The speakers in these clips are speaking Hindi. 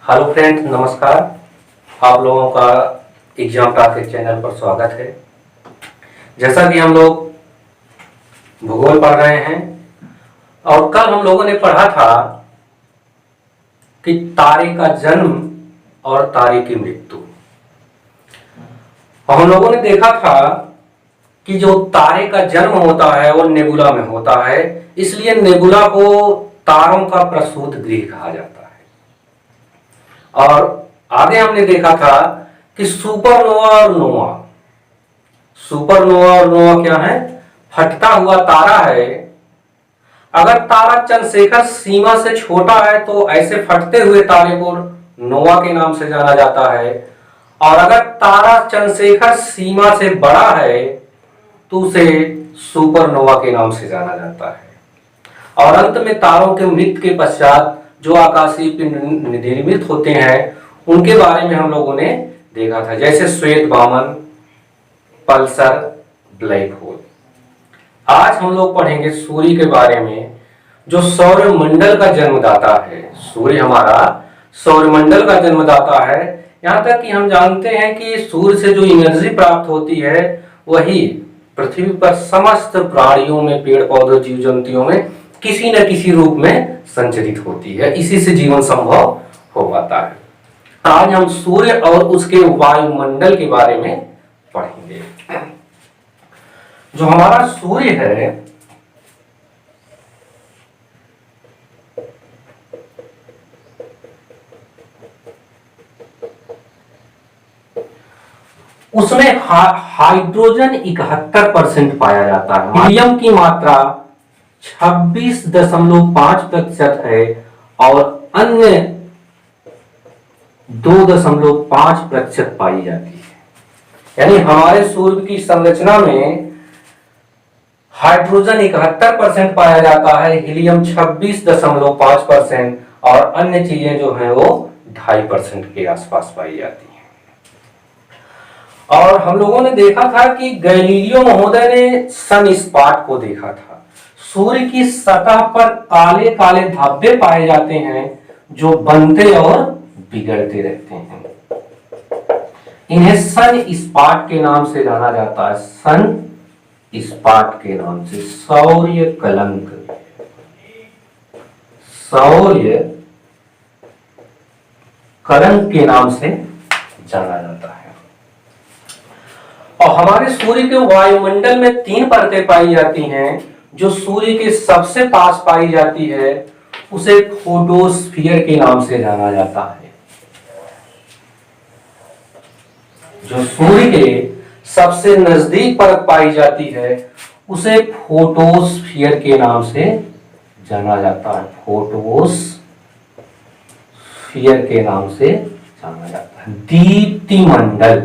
हेलो फ्रेंड्स, नमस्कार। आप लोगों का एग्जाम ट्रैफिक चैनल पर स्वागत है। जैसा कि हम लोग भूगोल पढ़ रहे हैं और कल हम लोगों ने पढ़ा था कि तारे का जन्म और तारे की मृत्यु। और हम लोगों ने देखा था कि जो तारे का जन्म होता है वो नेबुला में होता है, इसलिए नेबुला को तारों का प्रसूत गृह कहा जाता है। और आगे हमने देखा था कि सुपरनोवा और नोवा, सुपरनोवा और नोवा क्या है? फटता हुआ तारा है। अगर तारा चंद्रशेखर सीमा से छोटा है तो ऐसे फटते हुए तारे को नोवा के नाम से जाना जाता है, और अगर तारा चंद्रशेखर सीमा से बड़ा है तो उसे सुपरनोवा के नाम से जाना जाता है। और अंत में तारों के मृत्यु के पश्चात जो आकाशीय पिंड निर्मित होते हैं उनके बारे में हम लोगों ने देखा था, जैसे श्वेत वामन, पल्सर, ब्लैक होल। आज हम लोग पढ़ेंगे सूर्य के बारे में, जो सौरमंडल का जन्मदाता है। सूर्य हमारा सौरमंडल का जन्मदाता है। यहाँ तक कि हम जानते हैं कि सूर्य से जो एनर्जी प्राप्त होती है वही पृथ्वी पर समस्त प्राणियों में, पेड़ पौधों, जीव जंतुओं में किसी न किसी रूप में संचरित होती है। इसी से जीवन संभव हो पाता है। आज हम सूर्य और उसके वायुमंडल के बारे में पढ़ेंगे। जो हमारा सूर्य है उसमें हाइड्रोजन 71% पाया जाता है। हीलियम की मात्रा 26.5% है और अन्य 2.5% पाई जाती है। यानी हमारे सूर्य की संरचना में हाइड्रोजन 71% पाया जाता है, हीलियम 26.5% और अन्य चीजें जो हैं वो 2.5% के आसपास पाई जाती है। और हम लोगों ने देखा था कि गैलीलियो महोदय ने सन स्पॉट को देखा था। सूर्य की सतह पर काले काले धब्बे पाए जाते हैं जो बनते और बिगड़ते रहते हैं। इन्हें सन स्पॉट के नाम से जाना जाता है। सन स्पॉट के नाम से, सौर्य कलंक, सौर्य कलंक के नाम से जाना जाता है। और हमारे सूर्य के वायुमंडल में 3 परतें पाई जाती हैं। जो सूर्य के सबसे पास पाई जाती है उसे फोटोस्फीयर के नाम से जाना जाता है। जो सूर्य के सबसे नजदीक परत पाई जाती है उसे फोटोस्फीयर के नाम से जाना जाता है। फोटोस्फीयर के नाम से जाना जाता है। दीप्ति मंडल,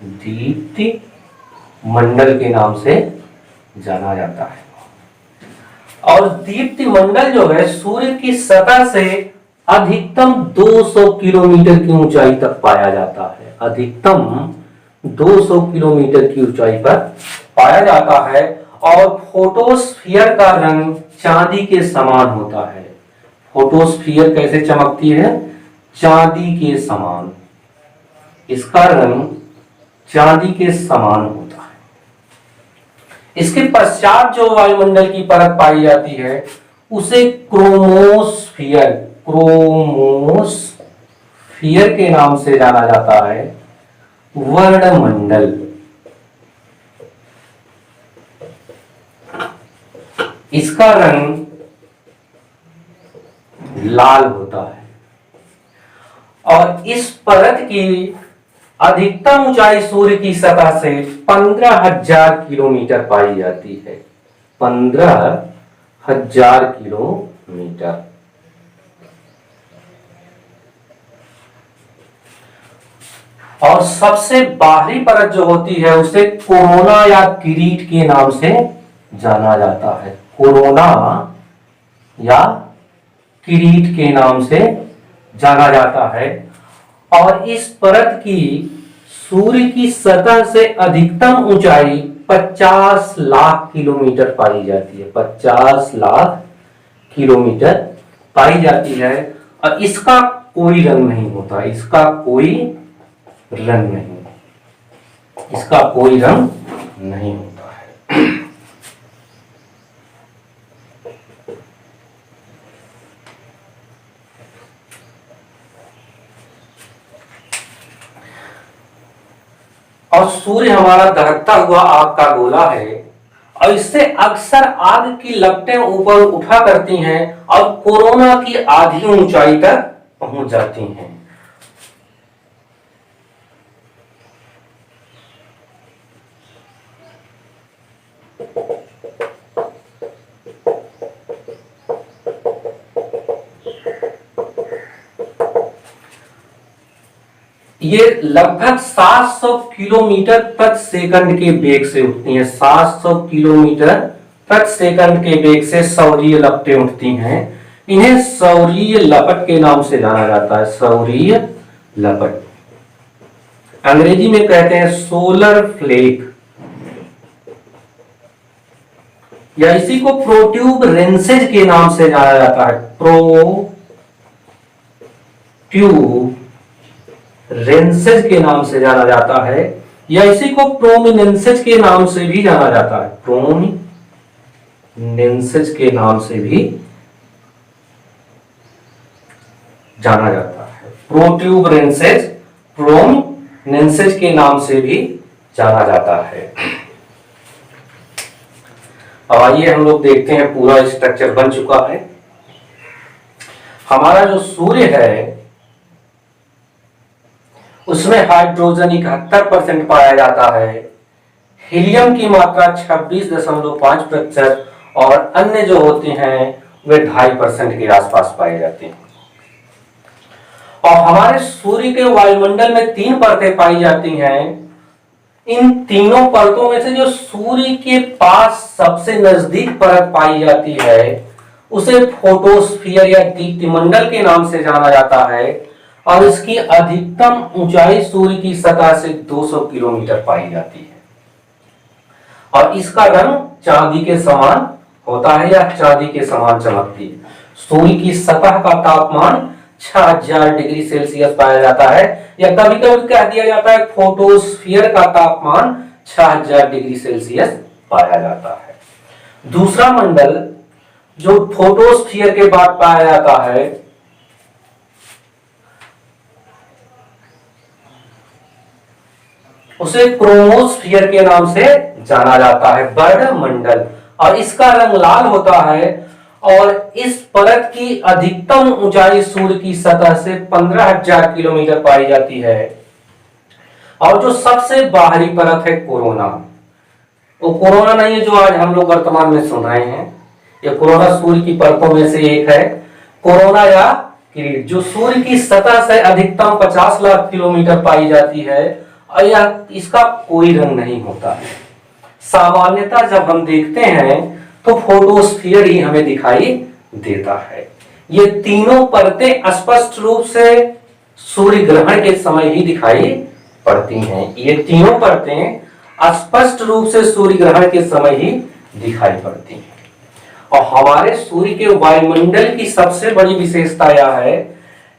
दीप्ति मंडल के नाम से जाना जाता है। और दीप्ति मंडल जो है सूर्य की सतह से अधिकतम 200 किलोमीटर की ऊंचाई तक पाया जाता है। अधिकतम 200 किलोमीटर की ऊंचाई पर पाया जाता है। और फोटोस्फीयर का रंग चांदी के समान होता है। फोटोस्फीयर कैसे चमकती है? चांदी के समान। इसका रंग चांदी के समान होता है। इसके पश्चात जो वायुमंडल की परत पाई जाती है उसे क्रोमोस्फीयर, क्रोमोस्फीयर के नाम से जाना जाता है। वर्णमंडल, इसका रंग लाल होता है। और इस परत की अधिकतम ऊंचाई सूर्य की सतह से 15,000 किलोमीटर पाई जाती है। 15,000 किलोमीटर। और सबसे बाहरी परत जो होती है उसे कोरोना या किरीट के नाम से जाना जाता है। कोरोना या किरीट के नाम से जाना जाता है। और इस परत की सूर्य की सतह से अधिकतम ऊंचाई 50 लाख किलोमीटर पाई जाती है। 50 लाख किलोमीटर पाई जाती है। और इसका कोई रंग नहीं होता, इसका कोई रंग नहीं, इसका कोई रंग नहीं होता है। और सूर्य हमारा दहकता हुआ आग का गोला है और इससे अक्सर आग की लपटें ऊपर उठा करती हैं और कोरोना की आधी ऊंचाई तक पहुंच जाती हैं। ये लगभग 700 किलोमीटर प्रति सेकंड के वेग से उठती हैं। 700 किलोमीटर प्रति सेकंड के वेग से सौरीय लपटें उठती हैं। इन्हें सौरीय लपट के नाम से जाना जाता है, सौरीय लपट। अंग्रेजी में कहते हैं सोलर फ्लेक, या इसी को प्रोट्यूबरेंसेज के नाम से जाना जाता है, प्रोट्यूबरेंसेज के नाम से जाना जाता है, या इसी को प्रोमिनेंसेज के नाम से भी जाना जाता है, प्रोमिनेंसेज के नाम से भी जाना जाता है, प्रोट्यूबरेंसेज, प्रोमिनेंसेज के नाम से भी जाना जाता है। अब आइए हम लोग देखते हैं, पूरा स्ट्रक्चर बन चुका है। हमारा जो सूर्य है उसमें हाइड्रोजन 71% पाया जाता है, हीलियम की मात्रा 26.5% और अन्य जो होते हैं वे 2.5% के आसपास पाए जाते हैं। और हमारे सूर्य के वायुमंडल में 3 परतें पाई जाती हैं। इन तीनों परतों में से जो सूर्य के पास सबसे नजदीक परत पाई जाती है उसे फोटोस्फीयर या दीप्तिमंडल के नाम से जाना जाता है और इसकी अधिकतम ऊंचाई सूर्य की सतह से 200 किलोमीटर पाई जाती है और इसका रंग चांदी के समान होता है या चांदी के समान चमकती है। सूर्य की सतह का तापमान 6000 डिग्री सेल्सियस पाया जाता है, या कभी कभी कह दिया जाता है फोटोस्फीयर का तापमान 6000 डिग्री सेल्सियस पाया जाता है। दूसरा मंडल जो फोटोस्फीयर के बाद पाया जाता है उसे क्रोमोस्फीयर के नाम से जाना जाता है, वर्ण मंडल, और इसका रंग लाल होता है और इस परत की अधिकतम ऊंचाई सूर्य की सतह से 15,000 किलोमीटर पाई जाती है। और जो सबसे बाहरी परत है कोरोना, वो कोरोना नहीं है जो आज हम लोग वर्तमान में सुन रहे हैं, ये कोरोना सूर्य की परतों में से एक है। कोरोना या किरीट जो सूर्य की सतह से अधिकतम 50 लाख किलोमीटर पाई जाती है और यह इसका कोई रंग नहीं होता है। सामान्यतः जब हम देखते हैं तो फोटोस्फीयर ही हमें दिखाई देता है। ये तीनों परतें स्पष्ट रूप से सूर्य ग्रहण के समय ही दिखाई पड़ती हैं। ये तीनों परतें स्पष्ट रूप से सूर्य ग्रहण के समय ही दिखाई पड़ती हैं। और हमारे सूर्य के वायुमंडल की सबसे बड़ी विशेषता यह है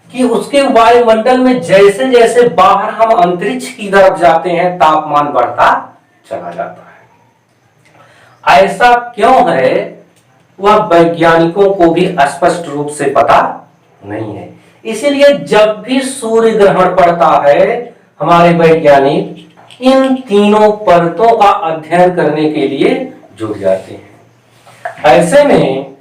कि उसके वायुमंडल में जैसे जैसे बाहर हम अंतरिक्ष की तरफ जाते हैं तापमान बढ़ता चला जाता है। ऐसा क्यों है वह वैज्ञानिकों को भी स्पष्ट रूप से पता नहीं है। इसीलिए जब भी सूर्य ग्रहण पड़ता है हमारे वैज्ञानिक इन तीनों परतों का अध्ययन करने के लिए जुट जाते हैं। ऐसे में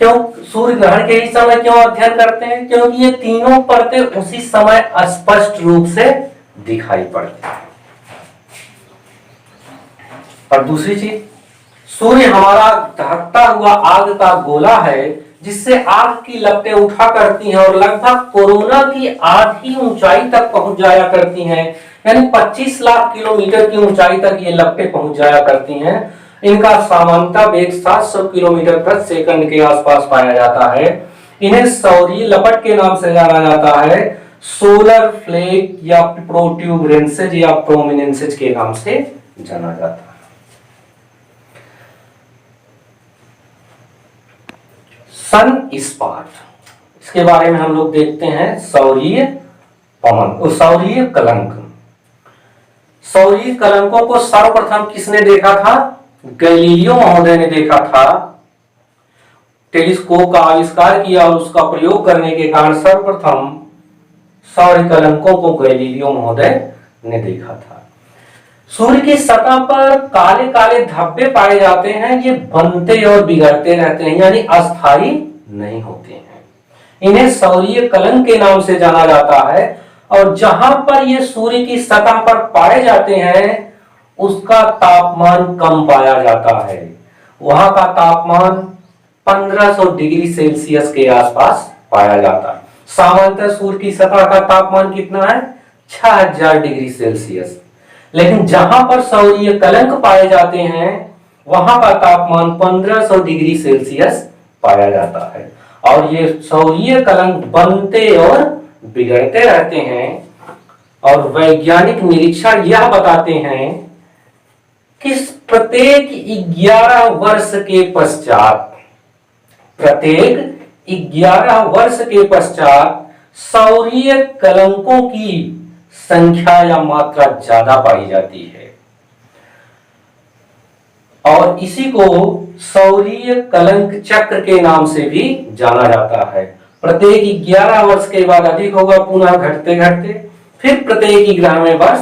क्यों सूर्य ग्रहण के ही समय क्यों अध्ययन करते हैं? क्योंकि ये तीनों परतें उसी समय स्पष्ट रूप से दिखाई पड़ती हैं। और दूसरी चीज, सूर्य हमारा दहकता हुआ आग का गोला है जिससे आग की लपटें उठा करती हैं और लगभग कोरोना की आधी ऊंचाई तक पहुंच जाया करती हैं, यानी 25 लाख किलोमीटर की ऊंचाई तक ये लपटें पहुंच जाया करती हैं। इनका सामान्यतः वेग 700 किलोमीटर प्रति सेकंड के आसपास पाया जाता है। इन्हें सौरीय लपट के नाम से जाना जाता है, सोलर फ्लेक या प्रोट्यूबरेंसेज या प्रोमिनेंसेज के नाम से जाना जाता है। सन स्पॉट, इसके बारे में हम लोग देखते हैं सौरीय पवन, सौरीय कलंक। सौरीय कलंकों को सर्वप्रथम किसने देखा था? गैलीलियो महोदय ने देखा था। टेलीस्कोप का आविष्कार किया और उसका प्रयोग करने के कारण सर्वप्रथम सौर कलंकों को गैलीलियो महोदय ने देखा था। सूर्य की सतह पर काले काले धब्बे पाए जाते हैं, ये बनते और बिगड़ते रहते हैं, यानी अस्थायी नहीं होते हैं। इन्हें सौरीय कलंक के नाम से जाना जाता है। और जहां पर ये सूर्य की सतह पर पाए जाते हैं उसका तापमान कम पाया जाता है। वहां का तापमान 1500 डिग्री सेल्सियस के आसपास पाया जाता है। सामान्यतः सूर्य की सतह का तापमान कितना है? 6000 डिग्री सेल्सियस। लेकिन जहां पर सौरीय कलंक पाए जाते हैं वहां का तापमान 1500 डिग्री सेल्सियस पाया जाता है। और ये सौरीय कलंक बनते और बिगड़ते रहते हैं। और वैज्ञानिक निरीक्षण यह बताते हैं कि प्रत्येक 11 वर्ष के पश्चात, प्रत्येक 11 वर्ष के पश्चात सौरीय कलंकों की संख्या या मात्रा ज्यादा पाई जाती है। और इसी को सौरीय कलंक चक्र के नाम से भी जाना जाता है। प्रत्येक 11 वर्ष के बाद अधिक होगा, पुनः घटते घटते फिर प्रत्येक 11वें वर्ष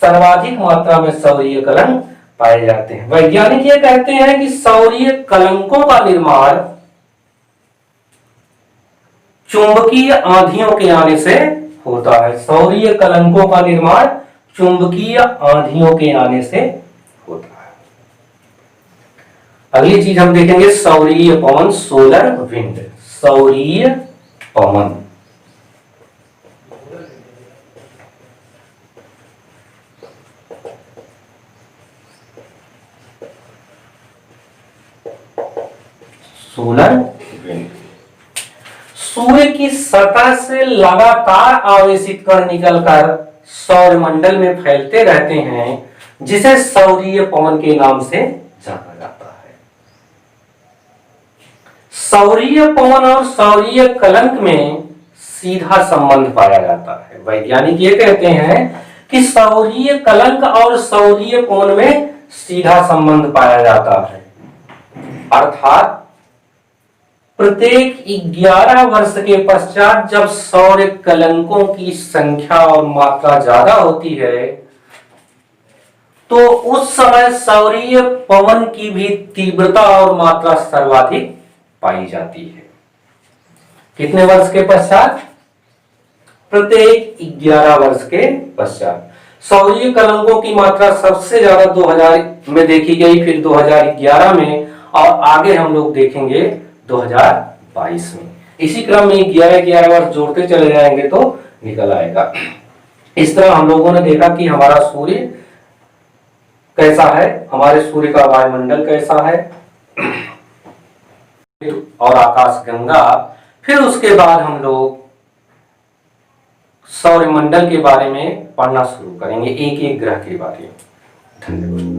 सर्वाधिक मात्रा में सौरीय कलंक पाए जाते हैं। वैज्ञानिक ये कहते हैं कि सौरीय कलंकों का निर्माण चुंबकीय आंधियों के आने से होता है। सौरीय कलंकों का निर्माण चुंबकीय आंधियों के आने से होता है। अगली चीज हम देखेंगे सौरीय पवन, सोलर विंड। सौरीय पवन, सोलर विंड। सूर्य की सतह से लगातार आवेशित कण निकलकर सौरमंडल में फैलते रहते हैं, जिसे सौरीय पवन के नाम से जाना जाता है। सौरीय पवन और सौरीय कलंक में सीधा संबंध पाया जाता है। वैज्ञानिक ये कहते हैं कि सौरीय कलंक और सौरीय पवन में सीधा संबंध पाया जाता है। अर्थात प्रत्येक 11 वर्ष के पश्चात जब सौर कलंकों की संख्या और मात्रा ज्यादा होती है तो उस समय सौरीय पवन की भी तीव्रता और मात्रा सर्वाधिक पाई जाती है। कितने वर्ष के पश्चात? प्रत्येक 11 वर्ष के पश्चात। सौरीय कलंकों की मात्रा सबसे ज्यादा 2000 में देखी गई, फिर 2011 में, और आगे हम लोग देखेंगे 2022 में। इसी क्रम में 11 वर्ष जोड़ते चले जाएंगे तो निकल आएगा। इस तरह हम लोगों ने देखा कि हमारा सूर्य कैसा है, हमारे सूर्य का वायुमंडल कैसा है और आकाश गंगा। फिर उसके बाद हम लोग सौरमंडल के बारे में पढ़ना शुरू करेंगे, एक एक ग्रह के बारे में। धन्यवाद।